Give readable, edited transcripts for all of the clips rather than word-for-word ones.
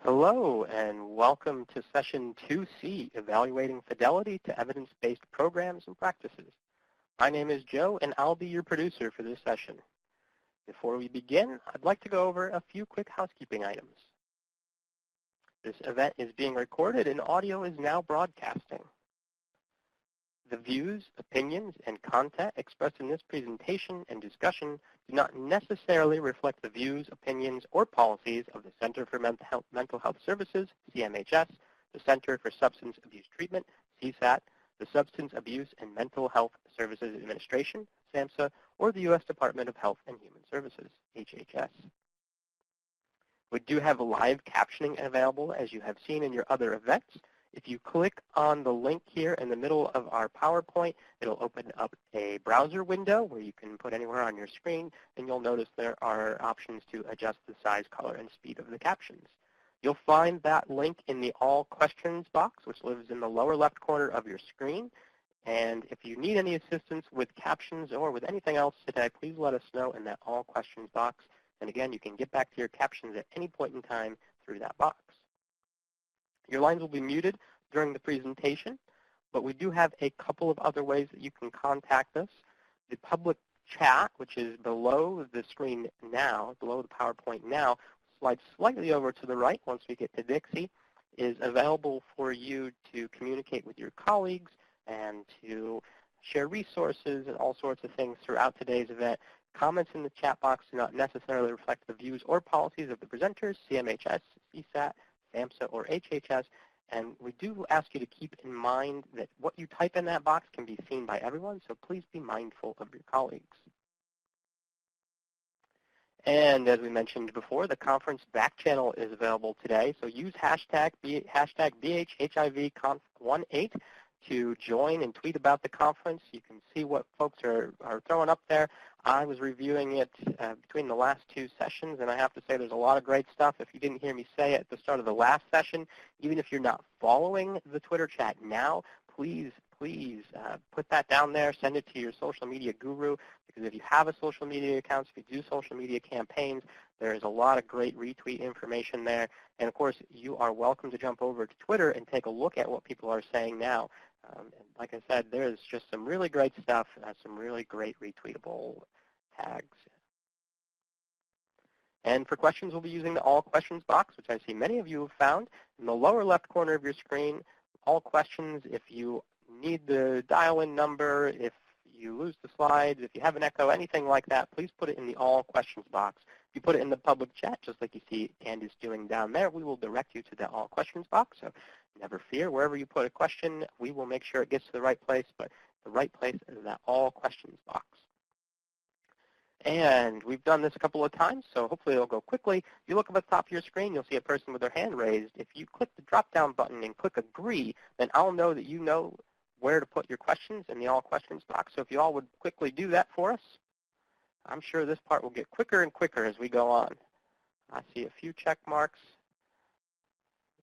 Hello, and welcome to Session 2C, Evaluating Fidelity to Evidence-Based Programs and Practices. My name is Joe, and I'll be your producer for this session. Before we begin, I'd like to go over a few quick housekeeping items. This event is being recorded, and audio is now broadcasting. The views, opinions, and content expressed in this presentation and discussion do not necessarily reflect the views, opinions, or policies of the Center for Mental Health Services, CMHS, the Center for Substance Abuse Treatment, CSAT, the Substance Abuse and Mental Health Services Administration, SAMHSA, or the U.S. Department of Health and Human Services, HHS. We do have live captioning available, as you have seen in your other events. If you click on the link here in the middle of our PowerPoint, it'll open up a browser window where you can put anywhere on your screen, and you'll notice there are options to adjust the size, color, and speed of the captions. You'll find that link in the All Questions box, which lives in the lower left corner of your screen. And if you need any assistance with captions or with anything else today, please let us know in that All Questions box. And again, you can get back to your captions at any point in time through that box. Your lines will be muted during the presentation, but we do have a couple of other ways that you can contact us. The public chat, which is below the screen now, below the PowerPoint now, slides slightly over to the right once we get to Dixie, is available for you to communicate with your colleagues and to share resources and all sorts of things throughout today's event. Comments in the chat box do not necessarily reflect the views or policies of the presenters, CMHS, CSAT, SAMHSA, or HHS, and we do ask you to keep in mind that what you type in that box can be seen by everyone, so please be mindful of your colleagues. And as we mentioned before, the conference back channel is available today, so use hashtag BHHIVConf18 to join and tweet about the conference. You can see what folks are throwing up there. I was reviewing it between the last two sessions, and I have to say there's a lot of great stuff. If you didn't hear me say it at the start of the last session, even if you're not following the Twitter chat now, please put that down there. Send it to your social media guru, because if you have a social media account, if you do social media campaigns, there's a lot of great retweet information there. And, of course, you are welcome to jump over to Twitter and take a look at what people are saying now. And like I said, there's just some really great stuff, some really great retweetable tags. And for questions, we'll be using the All Questions box, which I see many of you have found. In the lower left corner of your screen, all questions. If you need the dial-in number, if you lose the slides, if you have an echo, anything like that, please put it in the All Questions box. If you put it in the public chat, just like you see Candace doing down there, we will direct you to the All Questions box. So never fear, wherever you put a question, we will make sure it gets to the right place, but the right place is that All Questions box. And we've done this a couple of times, so hopefully it'll go quickly. If you look up at the top of your screen, you'll see a person with their hand raised. If you click the drop-down button and click Agree, then I'll know that you know where to put your questions in the All Questions box. So if you all would quickly do that for us, I'm sure this part will get quicker and quicker as we go on. I see a few check marks,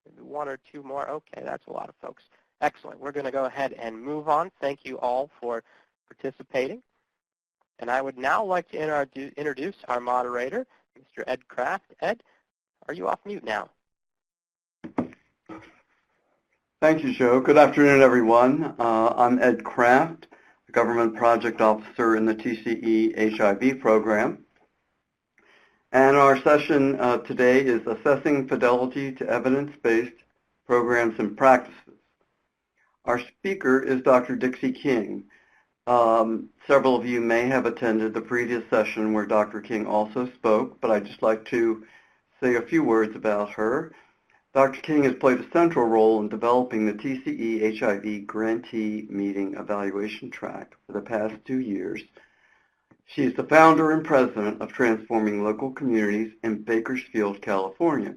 maybe one or two more. Okay, that's a lot of folks. Excellent. We're going to go ahead and move on. Thank you all for participating. And I would now like to introduce our moderator, Mr. Ed Kraft. Ed, are you off mute now? Thank you, Joe. Good afternoon, everyone. I'm Ed Kraft, the Government Project Officer in the TCE HIV program. And our session today is Assessing Fidelity to Evidence-Based Programs and Practices. Our speaker is Dr. Dixie King. Several of you may have attended the previous session where Dr. King also spoke, but I'd just like to say a few words about her. Dr. King has played a central role in developing the TCE HIV Grantee Meeting Evaluation Track for the past 2 years. She is the founder and president of Transforming Local Communities in Bakersfield, California.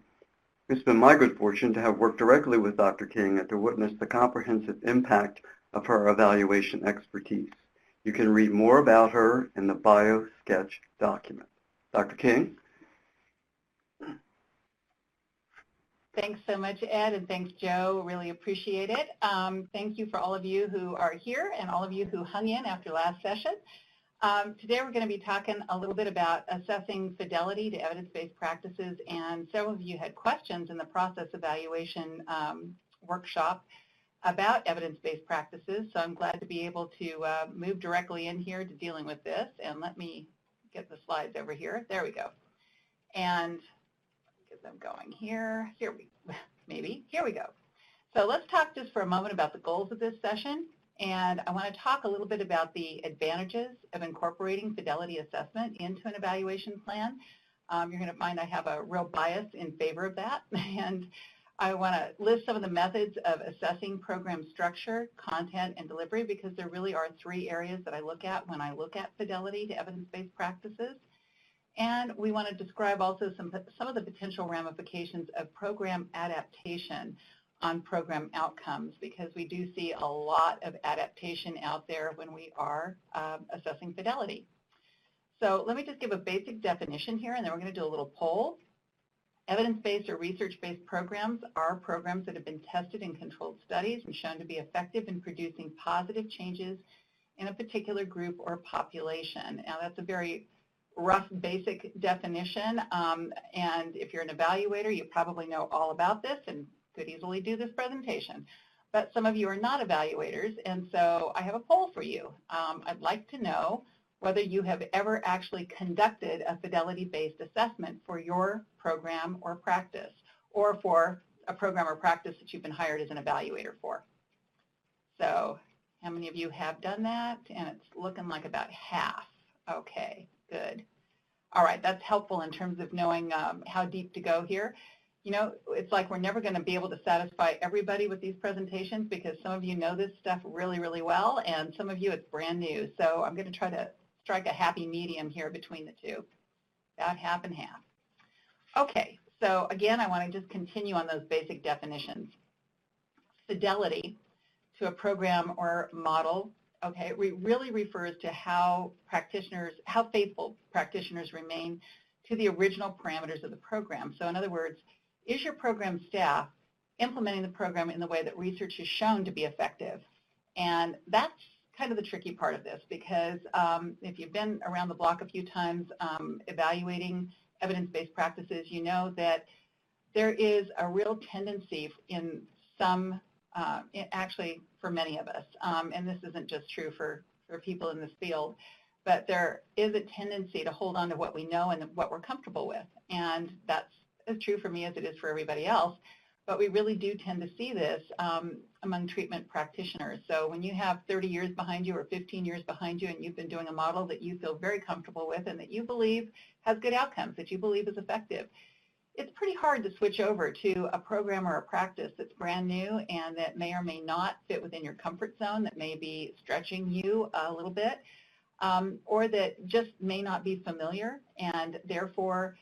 It's been my good fortune to have worked directly with Dr. King and to witness the comprehensive impact of her evaluation expertise. You can read more about her in the bio sketch document. Dr. King? Thanks so much, Ed, and thanks, Joe. Really appreciate it. Thank you for all of you who are here and all of you who hung in after last session. Today we're going to be talking a little bit about assessing fidelity to evidence-based practices, and several of you had questions in the process evaluation workshop about evidence-based practices, so I'm glad to be able to move directly in here to dealing with this. And let me get the slides over here. There we go. And get them going here. Here we go. So let's talk just for a moment about the goals of this session. And I want to talk a little bit about the advantages of incorporating fidelity assessment into an evaluation plan. You're going to find I have a real bias in favor of that. And I want to list some of the methods of assessing program structure, content, and delivery, because there really are three areas that I look at when I look at fidelity to evidence-based practices. And we want to describe also some of the potential ramifications of program adaptation on program outcomes, because we do see a lot of adaptation out there when we are assessing fidelity. So let me just give a basic definition here, and then we're going to do a little poll. Evidence-based or research-based programs are programs that have been tested in controlled studies and shown to be effective in producing positive changes in a particular group or population. Now, that's a very rough, basic definition, and if you're an evaluator, you probably know all about this and could easily do this presentation. But some of you are not evaluators, and so I have a poll for you. I'd like to know whether you have ever actually conducted a fidelity-based assessment for your program or practice, or for a program or practice that you've been hired as an evaluator for. So how many of you have done that? And it's looking like about half. Okay, good. All right, that's helpful in terms of knowing how deep to go here. You know, it's like we're never going to be able to satisfy everybody with these presentations, because some of you know this stuff really, really well, and some of you it's brand new. So I'm going to try to strike a happy medium here between the two, about half and half. Okay, so again, I want to just continue on those basic definitions. Fidelity to a program or model, okay, really refers to how faithful practitioners remain to the original parameters of the program. So in other words, is your program staff implementing the program in the way that research has shown to be effective? And that's kind of the tricky part of this, because if you've been around the block a few times evaluating evidence-based practices, you know that there is a real tendency in some, actually for many of us, and this isn't just true for people in this field, but there is a tendency to hold on to what we know and what we're comfortable with. And that's as true for me as it is for everybody else, but we really do tend to see this among treatment practitioners. So when you have 30 years behind you or 15 years behind you and you've been doing a model that you feel very comfortable with and that you believe has good outcomes, that you believe is effective, it's pretty hard to switch over to a program or a practice that's brand new and that may or may not fit within your comfort zone, that may be stretching you a little bit, or that just may not be familiar, and therefore,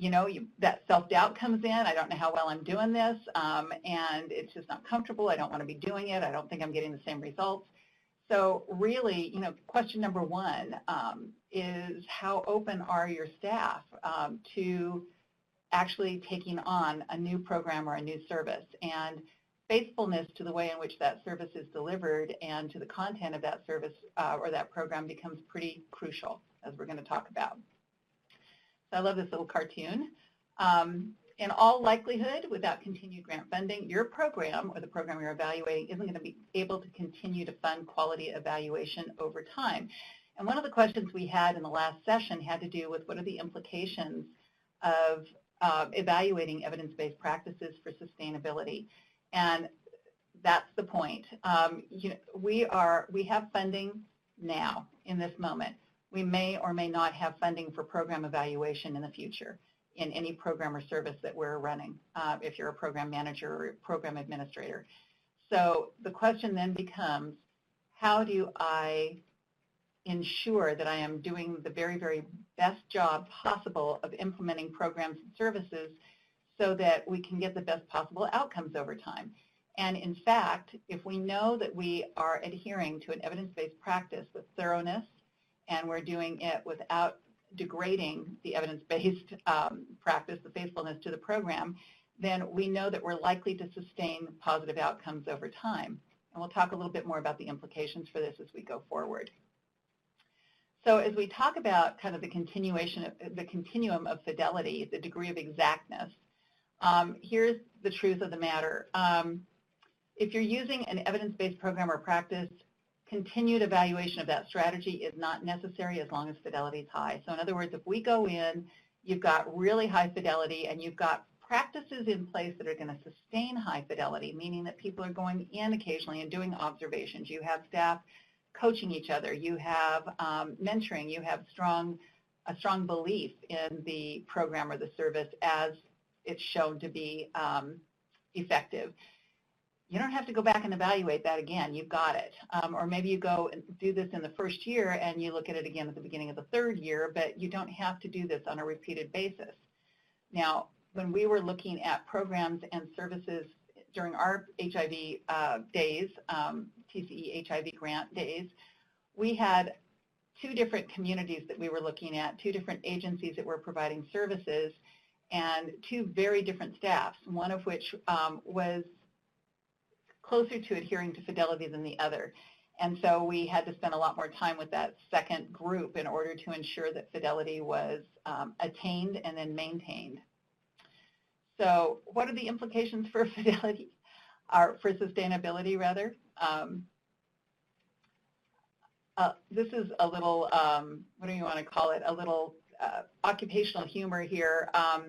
you know, that self-doubt comes in. I don't know how well I'm doing this, and it's just not comfortable. I don't want to be doing it. I don't think I'm getting the same results. So really, you know, question number one is how open are your staff to actually taking on a new program or a new service, and faithfulness to the way in which that service is delivered and to the content of that service or that program becomes pretty crucial, as we're going to talk about. So I love this little cartoon. In all likelihood, without continued grant funding, your program or the program you're evaluating isn't going to be able to continue to fund quality evaluation over time. And one of the questions we had in the last session had to do with what are the implications of evaluating evidence-based practices for sustainability. And that's the point. You know, we have funding now in this moment. We may or may not have funding for program evaluation in the future in any program or service that we're running, if you're a program manager or a program administrator. So the question then becomes, how do I ensure that I am doing the very, very best job possible of implementing programs and services so that we can get the best possible outcomes over time? And in fact, if we know that we are adhering to an evidence-based practice with thoroughness, and we're doing it without degrading the evidence-based practice, the faithfulness to the program, then we know that we're likely to sustain positive outcomes over time. And we'll talk a little bit more about the implications for this as we go forward. So as we talk about kind of the continuum of fidelity, the degree of exactness, here's the truth of the matter. If you're using an evidence-based program or practice, continued evaluation of that strategy is not necessary as long as fidelity is high. So in other words, if we go in, you've got really high fidelity and you've got practices in place that are going to sustain high fidelity, meaning that people are going in occasionally and doing observations. You have staff coaching each other. You have mentoring. You have a strong belief in the program or the service as it's shown to be effective. You don't have to go back and evaluate that again. You've got it. Or maybe you go and do this in the first year and you look at it again at the beginning of the third year, but you don't have to do this on a repeated basis. Now, when we were looking at programs and services during our HIV days, TCE HIV grant days, we had two different communities that we were looking at, two different agencies that were providing services, and two very different staffs, one of which was closer to adhering to fidelity than the other. And so we had to spend a lot more time with that second group in order to ensure that fidelity was attained and then maintained. So what are the implications for fidelity, or for sustainability rather? This is a little, what do you want to call it, a little occupational humor here. I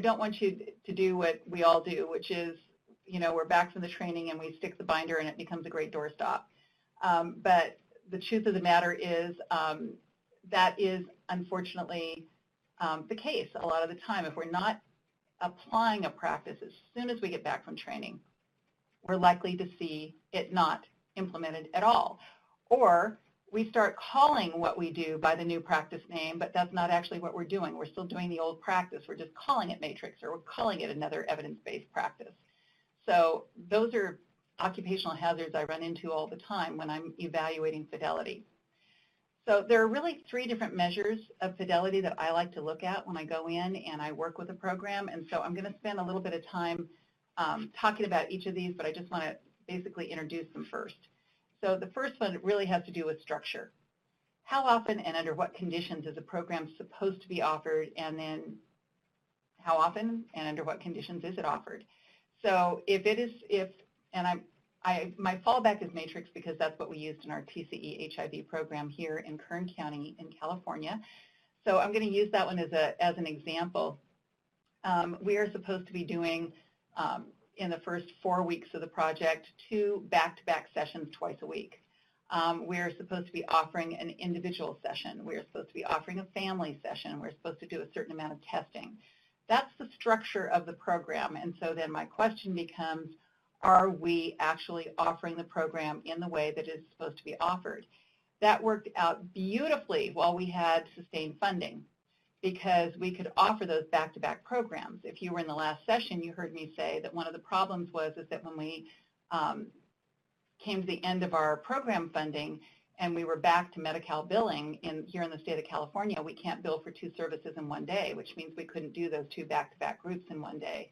don't want you to do what we all do, which is, you know, we're back from the training and we stick the binder and it becomes a great doorstop. But the truth of the matter is that is unfortunately the case a lot of the time. If we're not applying a practice as soon as we get back from training, we're likely to see it not implemented at all. Or we start calling what we do by the new practice name, but that's not actually what we're doing. We're still doing the old practice. We're just calling it matrix, or we're calling it another evidence-based practice. So those are occupational hazards I run into all the time when I'm evaluating fidelity. So there are really three different measures of fidelity that I like to look at when I go in and I work with a program. And so I'm going to spend a little bit of time talking about each of these, but I just want to basically introduce them first. So the first one really has to do with structure. How often and under what conditions is a program supposed to be offered, and then how often and under what conditions is it offered? So my fallback is matrix because that's what we used in our TCE HIV program here in Kern County in California. So I'm going to use that one as an example. We are supposed to be doing, in the first 4 weeks of the project, 2 back-to-back sessions twice a week. We're supposed to be offering an individual session. We're supposed to be offering a family session. We're supposed to do a certain amount of testing. That's the structure of the program. And so then my question becomes, are we actually offering the program in the way that it's supposed to be offered? That worked out beautifully while we had sustained funding, because we could offer those back-to-back programs. If you were in the last session, you heard me say that one of the problems was that when we came to the end of our program funding and we were back to Medi-Cal billing here in the state of California, we can't bill for 2 services in one day, which means we couldn't do those 2 back-to-back groups in one day.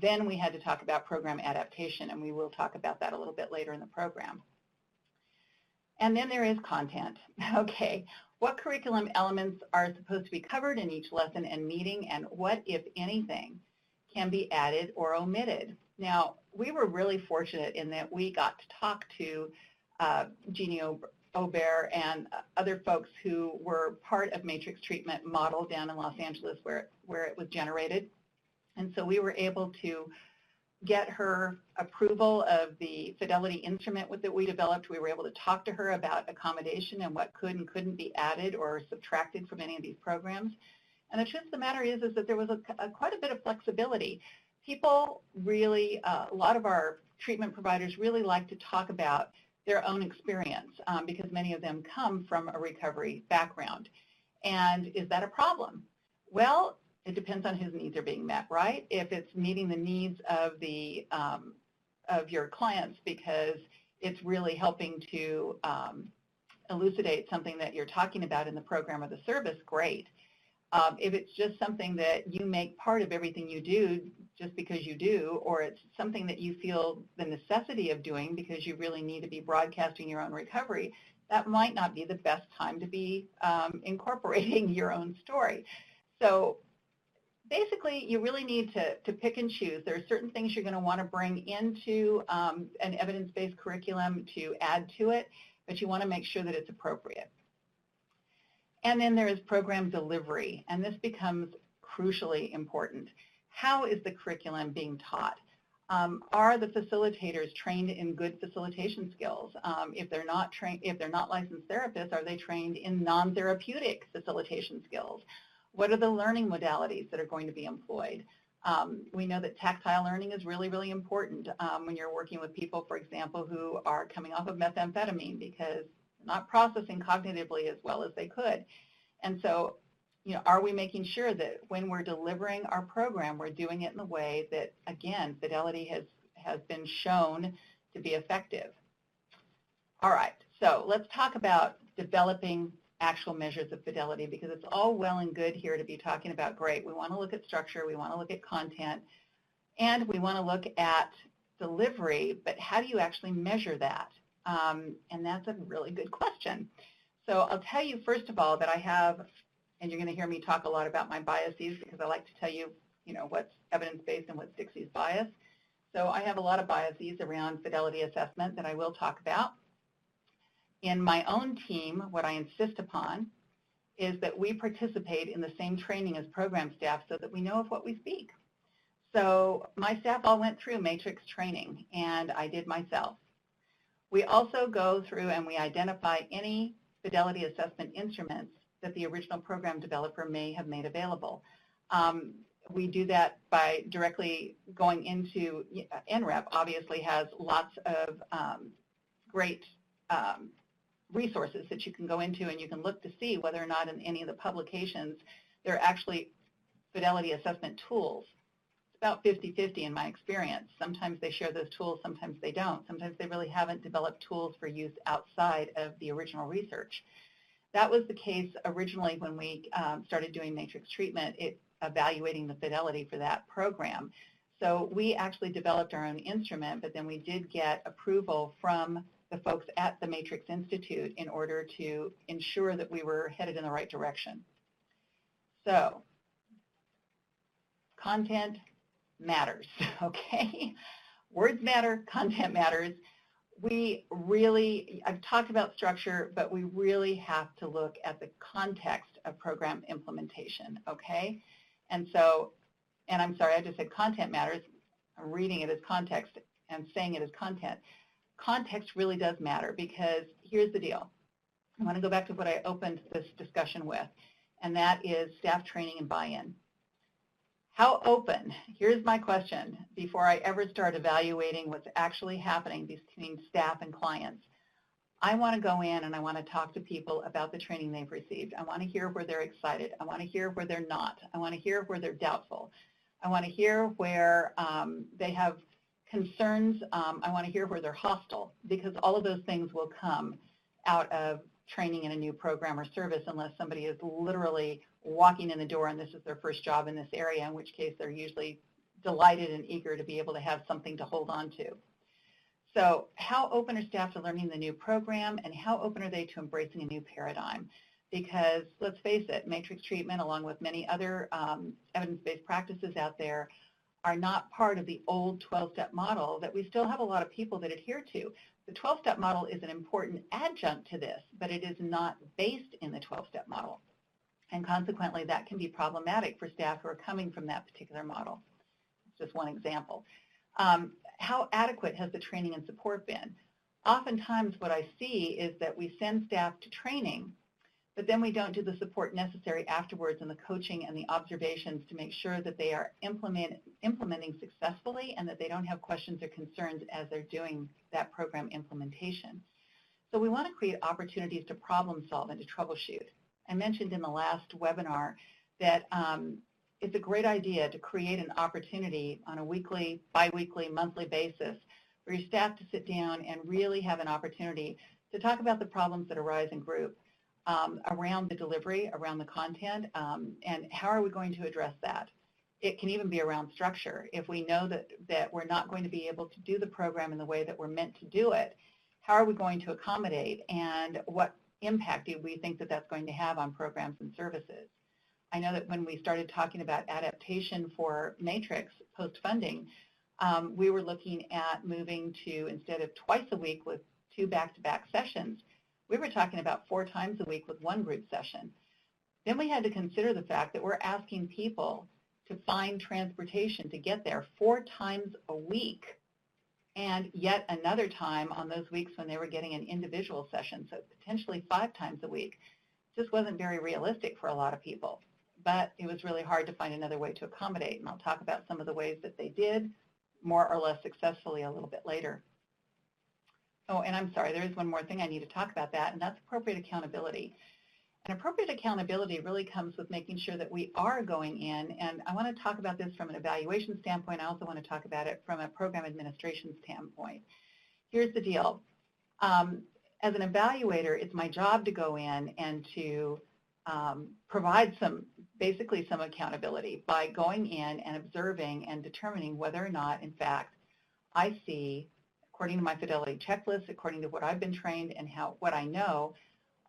Then we had to talk about program adaptation, and we will talk about that a little bit later in the program. And then there is content. Okay, what curriculum elements are supposed to be covered in each lesson and meeting, and what, if anything, can be added or omitted? Now, we were really fortunate in that we got to talk to Jeannie Aubert and other folks who were part of Matrix Treatment Model down in Los Angeles where it was generated. And so we were able to get her approval of the fidelity instrument that we developed. We were able to talk to her about accommodation and what could and couldn't be added or subtracted from any of these programs. And the truth of the matter is that there was quite a bit of flexibility. People really, a lot of our treatment providers really like to talk about their own experience because many of them come from a recovery background. And is that a problem? Well, it depends on whose needs are being met, right? If it's meeting the needs of your clients because it's really helping to elucidate something that you're talking about in the program or the service, great. If it's just something that you make part of everything you do just because you do, or it's something that you feel the necessity of doing because you really need to be broadcasting your own recovery, that might not be the best time to be incorporating your own story. So basically, you really need to pick and choose. There are certain things you're going to want to bring into an evidence-based curriculum to add to it, but you want to make sure that it's appropriate. And then there is program delivery, and this becomes crucially important. How is the curriculum being taught? Are the facilitators trained in good facilitation skills? If they're not licensed therapists, are they trained in non-therapeutic facilitation skills? What are the learning modalities that are going to be employed? We know that tactile learning is really, really important when you're working with people, for example, who are coming off of methamphetamine because they're not processing cognitively as well as they could. And so, are we making sure that when we're delivering our program, we're doing it in the way that, again, Fidelity has been shown to be effective? All right, so let's talk about developing actual measures of fidelity, because it's all well and good here to be talking about, great, we want to look at structure, we want to look at content, and we want to look at delivery, but how do you actually measure that? And that's a really good question. So I'll tell you, first of all, that I have, and you're going to hear me talk a lot about my biases because I like to tell you, what's evidence-based and what's Dixie's bias. So I have a lot of biases around fidelity assessment that I will talk about. In my own team, what I insist upon is that we participate in the same training as program staff so that we know of what we speak. So my staff all went through matrix training, and I did myself. We also go through and we identify any fidelity assessment instruments that the original program developer may have made available. We do that by directly going into, NREP obviously has lots of great resources that you can go into, and you can look to see whether or not in any of the publications there are actually fidelity assessment tools. It's about 50-50 in my experience. Sometimes they share those tools, sometimes they don't. Sometimes they really haven't developed tools for use outside of the original research. That was the case originally when we started doing matrix treatment, evaluating the fidelity for that program. So we actually developed our own instrument, but then we did get approval from the folks at the Matrix Institute in order to ensure that we were headed in the right direction. So, content matters, okay? Words matter, content matters. I've talked about structure, but we really have to look at the context of program implementation, okay? And so, and I'm sorry, I just said content matters. I'm reading it as context and saying it as content. Context really does matter, because here's the deal. I want to go back to what I opened this discussion with, and that is staff training and buy-in. How open? Here's my question before I ever start evaluating what's actually happening between staff and clients. I want to go in and I want to talk to people about the training they've received. I want to hear where they're excited. I want to hear where they're not. I want to hear where they're doubtful. I want to hear where they have concerns. I want to hear where they're hostile, because all of those things will come out of training in a new program or service unless somebody is literally walking in the door and this is their first job in this area, in which case they're usually delighted and eager to be able to have something to hold on to. So how open are staff to learning the new program, and how open are they to embracing a new paradigm? Because let's face it, matrix treatment, along with many other evidence-based practices out there, are not part of the old 12-step model that we still have a lot of people that adhere to. The 12-step model is an important adjunct to this, but it is not based in the 12-step model. And consequently, that can be problematic for staff who are coming from that particular model. It's just one example. How adequate has the training and support been? Oftentimes what I see is that we send staff to training, but then we don't do the support necessary afterwards and the coaching and the observations to make sure that they are implementing successfully and that they don't have questions or concerns as they're doing that program implementation. So we want to create opportunities to problem solve and to troubleshoot. I mentioned in the last webinar that it's a great idea to create an opportunity on a weekly, bi-weekly, monthly basis for your staff to sit down and really have an opportunity to talk about the problems that arise in group. Around the delivery, around the content, and how are we going to address that? It can even be around structure. If we know that we're not going to be able to do the program in the way that we're meant to do it, how are we going to accommodate, and what impact do we think that that's going to have on programs and services? I know that when we started talking about adaptation for Matrix post-funding, we were looking at moving to, instead of twice a week with 2 back-to-back sessions, we were talking about 4 times a week with 1 group session. Then we had to consider the fact that we're asking people to find transportation to get there 4 times a week, and yet another time on those weeks when they were getting an individual session, so potentially 5 times a week. Just wasn't very realistic for a lot of people, but it was really hard to find another way to accommodate, and I'll talk about some of the ways that they did more or less successfully a little bit later. Oh, and I'm sorry, there is one more thing I need to talk about that, and that's appropriate accountability. And appropriate accountability really comes with making sure that we are going in, and I want to talk about this from an evaluation standpoint. I also want to talk about it from a program administration standpoint. Here's the deal. As an evaluator, it's my job to go in and to provide basically some accountability by going in and observing and determining whether or not, in fact, I see, according to my fidelity checklist, according to what I've been trained and what I know,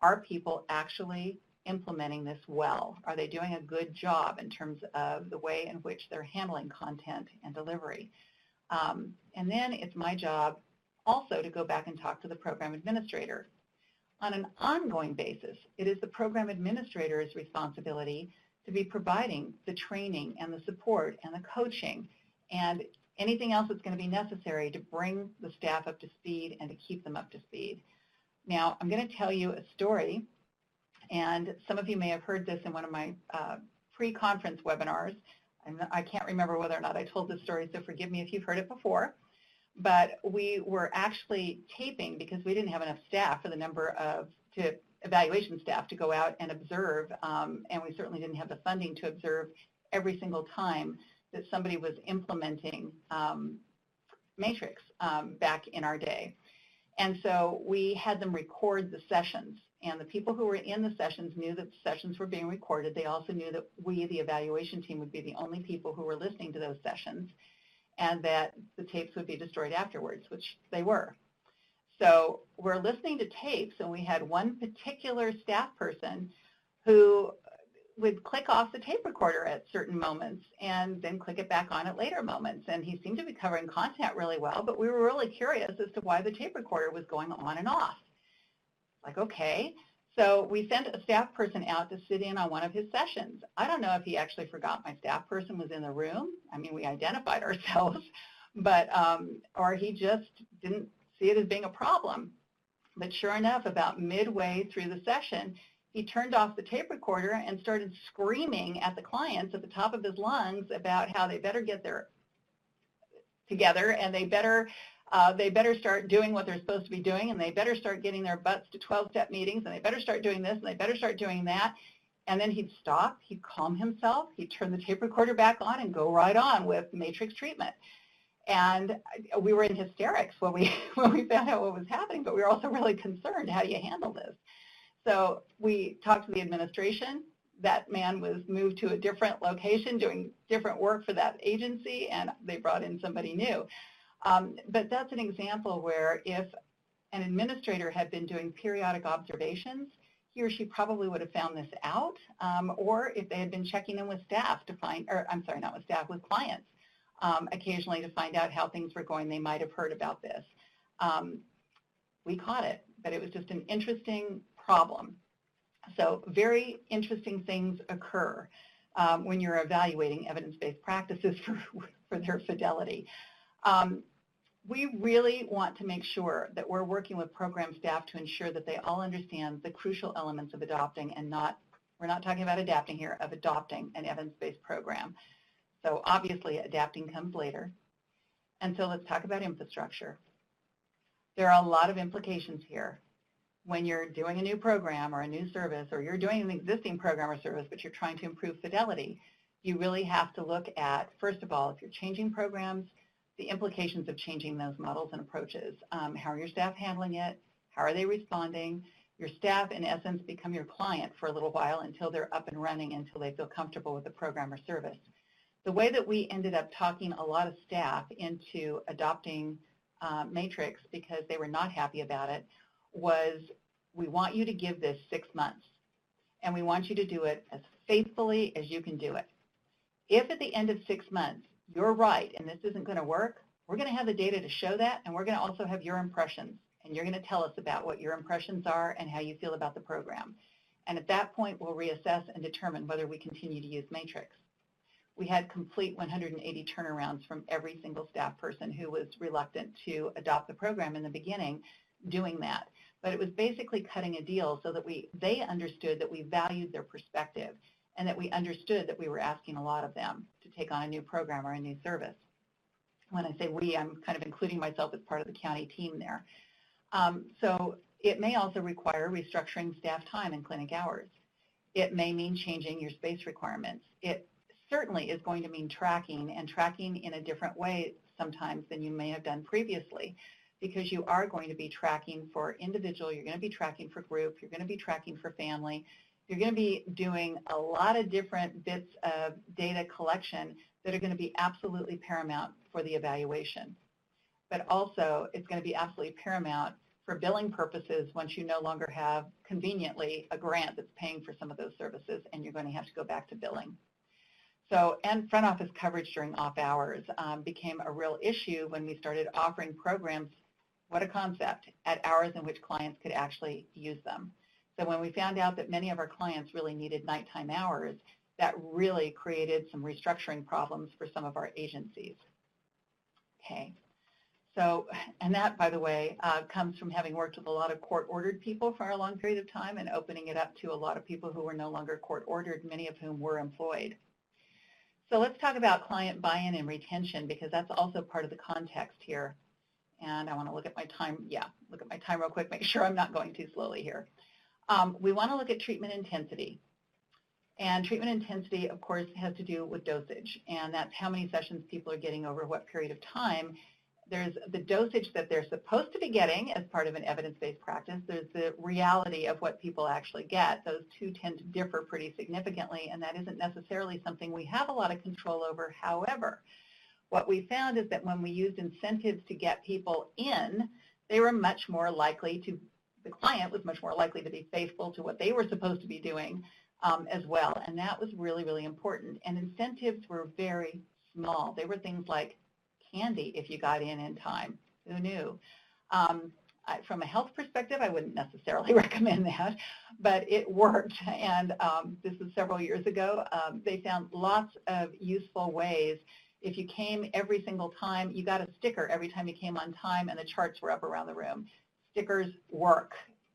are people actually implementing this well? Are they doing a good job in terms of the way in which they're handling content and delivery? And then it's my job also to go back and talk to the program administrator. On an ongoing basis, it is the program administrator's responsibility to be providing the training and the support and the coaching and anything else that's going to be necessary to bring the staff up to speed and to keep them up to speed. Now, I'm going to tell you a story, and some of you may have heard this in one of my pre-conference webinars. I can't remember whether or not I told this story, so forgive me if you've heard it before. But we were actually taping because we didn't have enough staff for the number of evaluation staff to go out and observe, and we certainly didn't have the funding to observe every single time that somebody was implementing Matrix back in our day. And so we had them record the sessions, and the people who were in the sessions knew that the sessions were being recorded. They also knew that we, the evaluation team, would be the only people who were listening to those sessions, and that the tapes would be destroyed afterwards, which they were. So we're listening to tapes, and we had one particular staff person who would click off the tape recorder at certain moments and then click it back on at later moments. And he seemed to be covering content really well, but we were really curious as to why the tape recorder was going on and off. Like, okay. So we sent a staff person out to sit in on one of his sessions. I don't know if he actually forgot my staff person was in the room. I mean, we identified ourselves, but or he just didn't see it as being a problem. But sure enough, about midway through the session, he turned off the tape recorder and started screaming at the clients at the top of his lungs about how they better get their together, and they better start doing what they're supposed to be doing, and they better start getting their butts to 12-step meetings, and they better start doing this, and they better start doing that. And then he'd stop, he'd calm himself, he'd turn the tape recorder back on and go right on with Matrix treatment. And we were in hysterics when we found out what was happening, but we were also really concerned, how do you handle this? So we talked to the administration. That man was moved to a different location doing different work for that agency, and they brought in somebody new. But that's an example where if an administrator had been doing periodic observations, he or she probably would have found this out, or if they had been checking in with staff to find, or I'm sorry, not with staff, with clients, occasionally to find out how things were going, they might have heard about this. We caught it, but it was just an interesting problem. So very interesting things occur when you're evaluating evidence-based practices for their fidelity. We really want to make sure that we're working with program staff to ensure that they all understand the crucial elements of adopting, and we're not talking about adapting here, of adopting an evidence-based program. So obviously adapting comes later. And so let's talk about infrastructure. There are a lot of implications here. When you're doing a new program or a new service, or you're doing an existing program or service, but you're trying to improve fidelity, you really have to look at, first of all, if you're changing programs, the implications of changing those models and approaches. How are your staff handling it? How are they responding? Your staff, in essence, become your client for a little while until they're up and running, until they feel comfortable with the program or service. The way that we ended up talking a lot of staff into adopting matrix because they were not happy about it was, we want you to give this 6 months, and we want you to do it as faithfully as you can do it. If at the end of 6 months you're right and this isn't going to work, we're going to have the data to show that, and we're going to also have your impressions, and you're going to tell us about what your impressions are and how you feel about the program. And at that point, we'll reassess and determine whether we continue to use Matrix. We had complete 180 turnarounds from every single staff person who was reluctant to adopt the program in the beginning doing that. But it was basically cutting a deal so that they understood that we valued their perspective and that we understood that we were asking a lot of them to take on a new program or a new service. When I say we, I'm kind of including myself as part of the county team there. So it may also require restructuring staff time and clinic hours. It may mean changing your space requirements. It certainly is going to mean tracking, and tracking in a different way sometimes than you may have done previously, because you are going to be tracking for individual, you're going to be tracking for group, you're going to be tracking for family, you're going to be doing a lot of different bits of data collection that are going to be absolutely paramount for the evaluation. But also, it's going to be absolutely paramount for billing purposes once you no longer have, conveniently, a grant that's paying for some of those services, and you're going to have to go back to billing. So, and front office coverage during off hours became a real issue when we started offering programs, what a concept, at hours in which clients could actually use them. So when we found out that many of our clients really needed nighttime hours, that really created some restructuring problems for some of our agencies. Okay. So, and that, by the way, comes from having worked with a lot of court-ordered people for a long period of time and opening it up to a lot of people who were no longer court-ordered, many of whom were employed. So let's talk about client buy-in and retention, because that's also part of the context here. And I want to look at my time. Yeah, look at my time real quick, make sure I'm not going too slowly here. We want to look at treatment intensity. And treatment intensity, of course, has to do with dosage, and that's how many sessions people are getting over what period of time. There's the dosage that they're supposed to be getting as part of an evidence-based practice. There's the reality of what people actually get. Those two tend to differ pretty significantly, and that isn't necessarily something we have a lot of control over. However, what we found is that when we used incentives to get people in, they were much more likely to, the client was much more likely to be faithful to what they were supposed to be doing as well, and that was really, really important. And incentives were very small. They were things like candy if you got in time. Who knew? From a health perspective, I wouldn't necessarily recommend that, but it worked. And this was several years ago. They found lots of useful ways. If you came every single time, you got a sticker every time you came on time, and the charts were up around the room. Stickers work,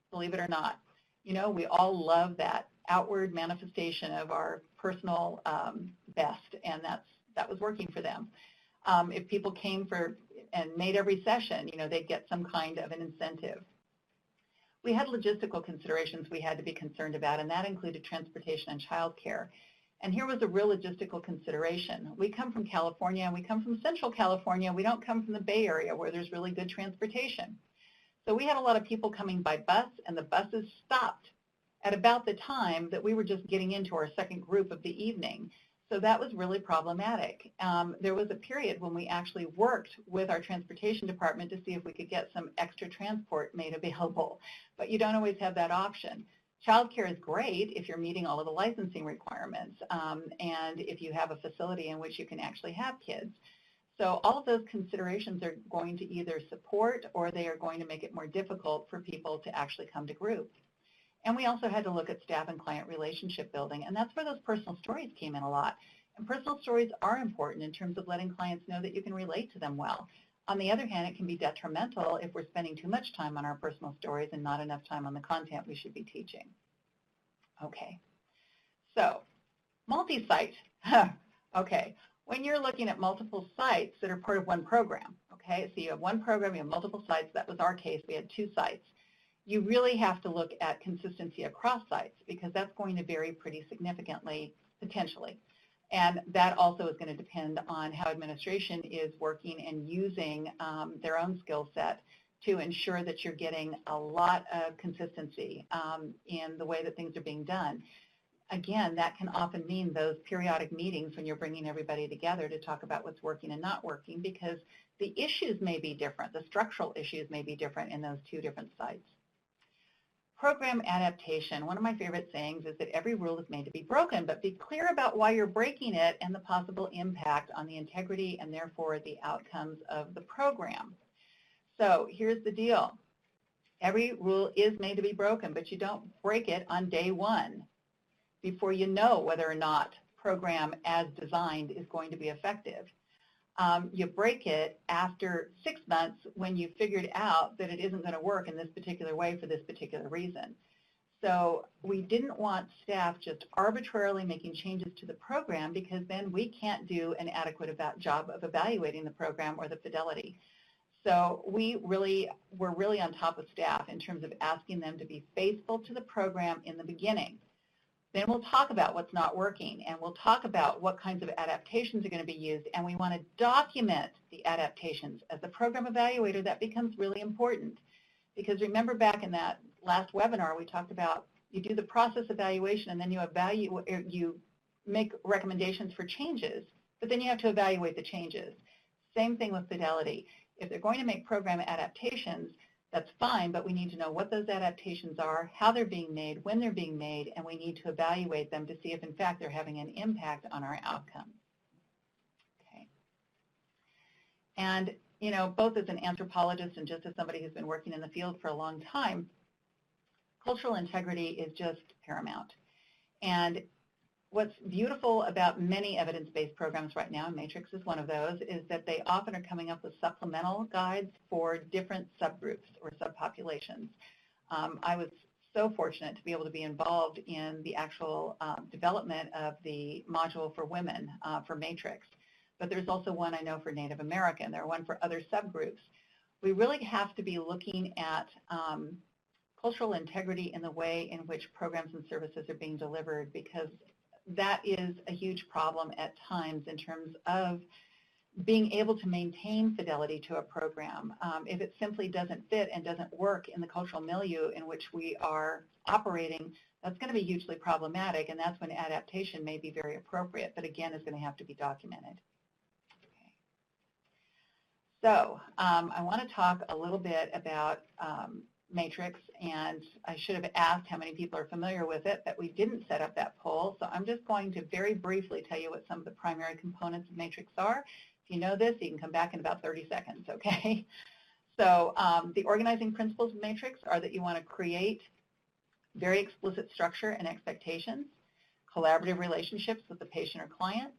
believe it or not. You know, we all love that outward manifestation of our personal best, and that was working for them. If people came for and made every session, you know, they'd get some kind of an incentive. We had logistical considerations we had to be concerned about, and that included transportation and childcare. And here was a real logistical consideration. We come from California, and we come from Central California. We don't come from the Bay Area where there's really good transportation. So we had a lot of people coming by bus, and the buses stopped at about the time that we were just getting into our second group of the evening. So that was really problematic. There was a period when we actually worked with our transportation department to see if we could get some extra transport made available, but you don't always have that option. Childcare is great if you're meeting all of the licensing requirements and if you have a facility in which you can actually have kids. So all of those considerations are going to either support or they are going to make it more difficult for people to actually come to group. And we also had to look at staff and client relationship building, and that's where those personal stories came in a lot. And personal stories are important in terms of letting clients know that you can relate to them well. On the other hand, it can be detrimental if we're spending too much time on our personal stories and not enough time on the content we should be teaching. Okay, so multi-site. Okay, when you're looking at multiple sites that are part of one program, okay, so you have one program, you have multiple sites. That was our case. We had 2 sites. You really have to look at consistency across sites because that's going to vary pretty significantly, potentially. And that also is going to depend on how administration is working and using their own skill set to ensure that you're getting a lot of consistency in the way that things are being done. again, that can often mean those periodic meetings when you're bringing everybody together to talk about what's working and not working, because the issues may be different. The structural issues may be different in those two different sites. Program adaptation. One of my favorite sayings is that every rule is made to be broken, but be clear about why you're breaking it and the possible impact on the integrity and therefore the outcomes of the program. So here's the deal. Every rule is made to be broken, but you don't break it on day one before you know whether or not program as designed is going to be effective. You break it after 6 months when you figured out that it isn't going to work in this particular way for this particular reason. So we didn't want staff just arbitrarily making changes to the program, because then we can't do an adequate job of evaluating the program or the fidelity. So we're really on top of staff in terms of asking them to be faithful to the program in the beginning. Then we'll talk about what's not working, and we'll talk about what kinds of adaptations are going to be used, and we want to document the adaptations. As the program evaluator, that becomes really important, because remember back in that last webinar we talked about you do the process evaluation and then you make recommendations for changes, but then you have to evaluate the changes. Same thing with fidelity. If they're going to make program adaptations, that's fine, but we need to know what those adaptations are, how they're being made, when they're being made, and we need to evaluate them to see if, in fact, they're having an impact on our outcomes. Okay. And, you know, both as an anthropologist and just as somebody who's been working in the field for a long time, cultural integrity is just paramount. And what's beautiful about many evidence-based programs right now, and Matrix is one of those, is that they often are coming up with supplemental guides for different subgroups or subpopulations. I was so fortunate to be able to be involved in the actual development of the module for women for Matrix. But there's also one I know for Native American. There are one for other subgroups. We really have to be looking at cultural integrity in the way in which programs and services are being delivered, because that is a huge problem at times in terms of being able to maintain fidelity to a program. If it simply doesn't fit and doesn't work in the cultural milieu in which we are operating, that's going to be hugely problematic, and that's when adaptation may be very appropriate, but again, is going to have to be documented. Okay. So I want to talk a little bit about Matrix, and I should have asked how many people are familiar with it, but we didn't set up that poll, so I'm just going to very briefly tell you what some of the primary components of Matrix are. If you know this, you can come back in about 30 seconds, okay? So the organizing principles of Matrix are that you want to create very explicit structure and expectations, collaborative relationships with the patient or client.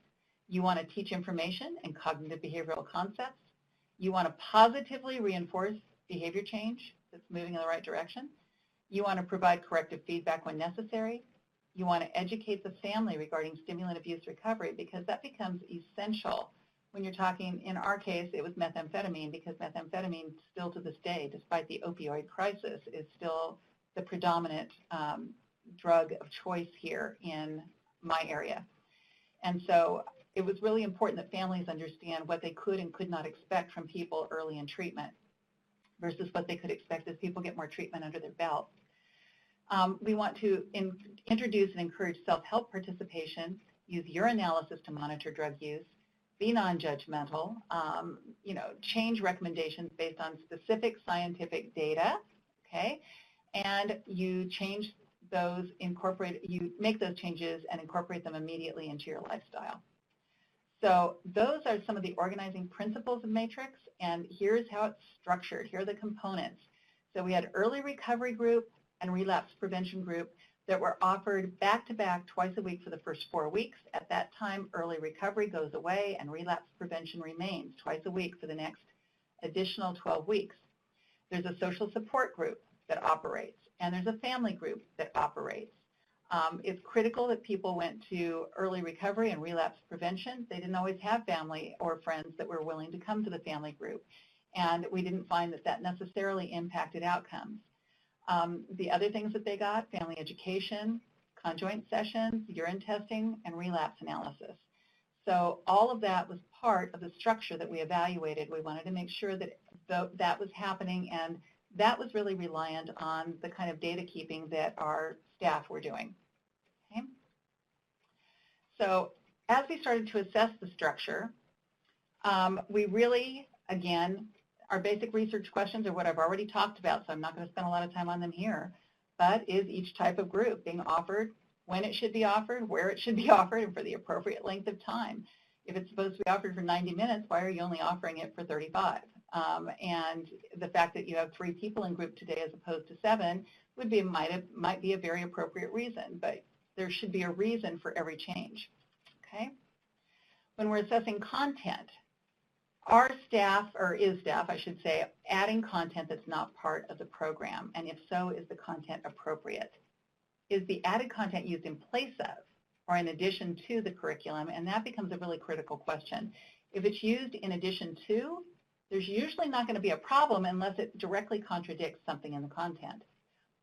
You want to teach information and cognitive behavioral concepts. You want to positively reinforce behavior change that's moving in the right direction. You want to provide corrective feedback when necessary. You want to educate the family regarding stimulant abuse recovery, because that becomes essential when you're talking, in our case, it was methamphetamine, because methamphetamine still to this day, despite the opioid crisis, is still the predominant drug of choice here in my area. And so it was really important that families understand what they could and could not expect from people early in treatment versus what they could expect as people get more treatment under their belt. We want to introduce and encourage self-help participation, use urinalysis to monitor drug use, be non-judgmental, change recommendations based on specific scientific data, okay? And you change those, you make those changes and incorporate them immediately into your lifestyle. So those are some of the organizing principles of Matrix, and here's how it's structured. Here are the components. So we had early recovery group and relapse prevention group that were offered back-to-back twice a week for the first 4 weeks. At that time, early recovery goes away and relapse prevention remains twice a week for the next additional 12 weeks. There's a social support group that operates, and there's a family group that operates. It's critical that people went to early recovery and relapse prevention. They didn't always have family or friends that were willing to come to the family group, and we didn't find that that necessarily impacted outcomes. The other things that they got, family education, conjoint sessions, urine testing, and relapse analysis. So all of that was part of the structure that we evaluated. We wanted to make sure that that was happening, and that was really reliant on the kind of data keeping that our staff were doing. Okay? So as we started to assess the structure, we really, again, our basic research questions are what I've already talked about, so I'm not going to spend a lot of time on them here. But is each type of group being offered, when it should be offered, where it should be offered, and for the appropriate length of time? If it's supposed to be offered for 90 minutes, why are you only offering it for 35? And the fact that you have 3 people in group today as opposed to 7 would be might be a very appropriate reason, but there should be a reason for every change. Okay? When we're assessing content, our staff, or is staff, I should say, adding content that's not part of the program? And if so, is the content appropriate? Is the added content used in place of or in addition to the curriculum? And that becomes a really critical question. If it's used in addition to, there's usually not going to be a problem unless it directly contradicts something in the content.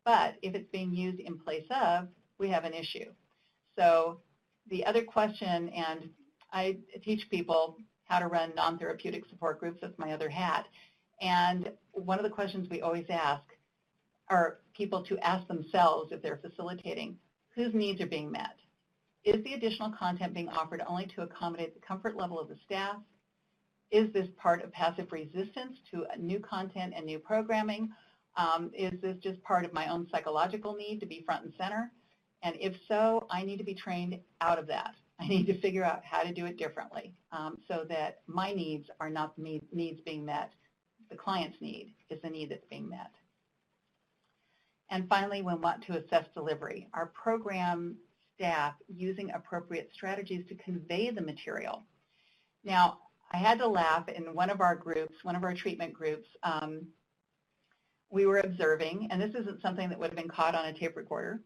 But if it's being used in place of, we have an issue. So the other question, and I teach people how to run non-therapeutic support groups, that's my other hat. And one of the questions we always ask are people to ask themselves if they're facilitating, whose needs are being met? Is the additional content being offered only to accommodate the comfort level of the staff? Is this part of passive resistance to new content and new programming? Is this just part of my own psychological need to be front and center? And if so, I need to be trained out of that. I need to figure out how to do it differently so that my needs are not the needs being met. The client's need is the need that's being met. And finally, we want to assess delivery. Our program staff using appropriate strategies to convey the material. Now, I had to laugh in one of our groups, one of our treatment groups, we were observing, and this isn't something that would have been caught on a tape recorder,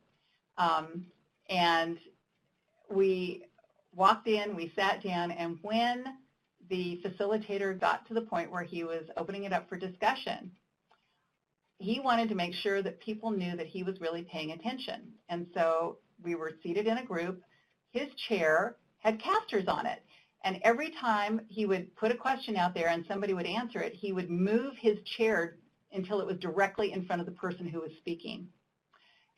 and we walked in, we sat down, and when the facilitator got to the point where he was opening it up for discussion, he wanted to make sure that people knew that he was really paying attention. And so we were seated in a group. His chair had casters on it. And every time he would put a question out there and somebody would answer it, he would move his chair until it was directly in front of the person who was speaking.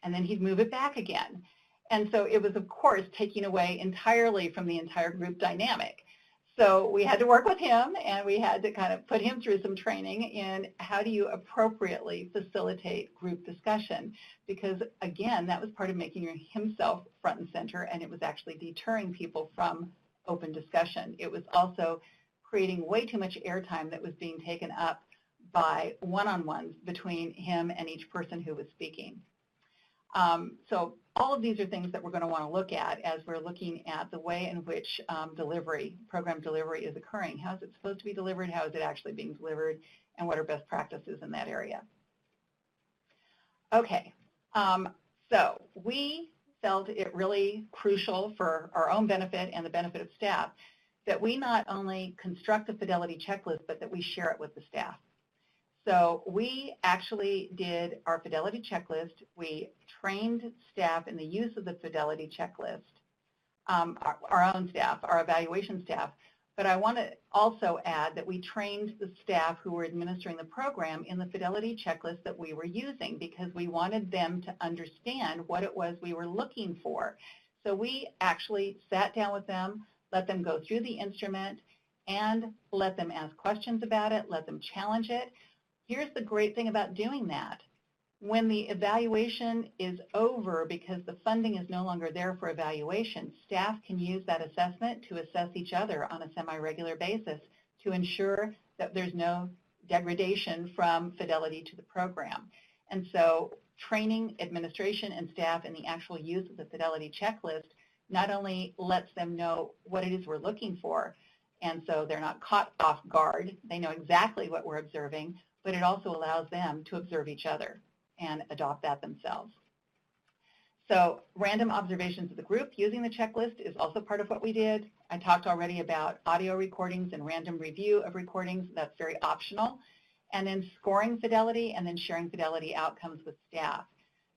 And then he'd move it back again. And so it was, of course, taking away entirely from the entire group dynamic. So we had to work with him, and we had to kind of put him through some training in how do you appropriately facilitate group discussion, because, again, that was part of making himself front and center, and it was actually deterring people from open discussion. It was also creating way too much airtime that was being taken up by one-on-ones between him and each person who was speaking. So all of these are things that we're going to want to look at as we're looking at the way in which program delivery is occurring. How is it supposed to be delivered? How is it actually being delivered? And what are best practices in that area? Okay, so we felt it really crucial for our own benefit and the benefit of staff that we not only construct a fidelity checklist, but that we share it with the staff. So we actually did our fidelity checklist. We trained staff in the use of the fidelity checklist, our own staff, our evaluation staff. But I want to also add that we trained the staff who were administering the program in the fidelity checklist that we were using, because we wanted them to understand what it was we were looking for. So we actually sat down with them, let them go through the instrument, and let them ask questions about it, let them challenge it. Here's the great thing about doing that. When the evaluation is over, because the funding is no longer there for evaluation, staff can use that assessment to assess each other on a semi-regular basis to ensure that there's no degradation from fidelity to the program. And so training administration and staff in the actual use of the fidelity checklist not only lets them know what it is we're looking for, and so they're not caught off guard, they know exactly what we're observing, but it also allows them to observe each other and adopt that themselves. So random observations of the group using the checklist is also part of what we did. I talked already about audio recordings and random review of recordings. That's very optional. And then scoring fidelity and then sharing fidelity outcomes with staff.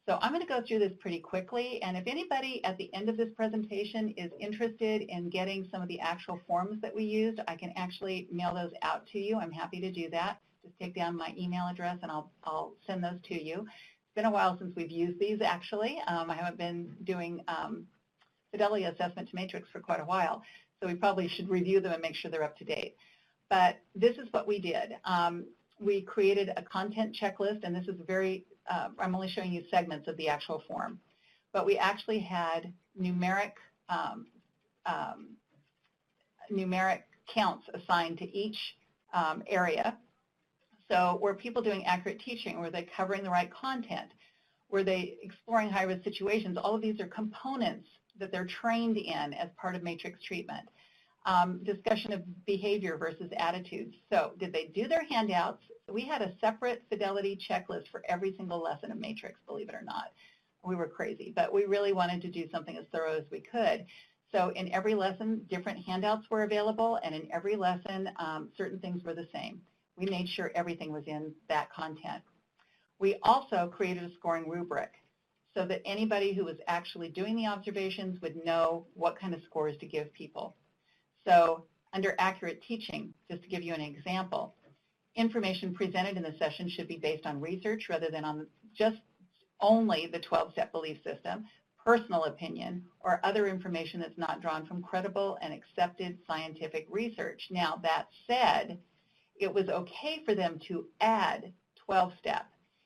So I'm going to go through this pretty quickly, and if anybody at the end of this presentation is interested in getting some of the actual forms that we used, I can actually mail those out to you. I'm happy to do that. Just take down my email address and I'll send those to you. It's been a while since we've used these actually. I haven't been doing fidelity assessment to Matrix for quite a while, so we probably should review them and make sure they're up to date. But this is what we did. We created a content checklist, and this is very, I'm only showing you segments of the actual form, but we actually had numeric counts assigned to each area. So were people doing accurate teaching? Were they covering the right content? Were they exploring high-risk situations? All of these are components that they're trained in as part of Matrix treatment. Discussion of behavior versus attitudes. So did they do their handouts? We had a separate fidelity checklist for every single lesson of Matrix, believe it or not. We were crazy, but we really wanted to do something as thorough as we could. So in every lesson, different handouts were available, and in every lesson, certain things were the same. We made sure everything was in that content. We also created a scoring rubric so that anybody who was actually doing the observations would know what kind of scores to give people. So under accurate teaching, just to give you an example, information presented in the session should be based on research rather than on just only the 12-step belief system, personal opinion, or other information that's not drawn from credible and accepted scientific research. Now, that said, it was okay for them to add 12-step.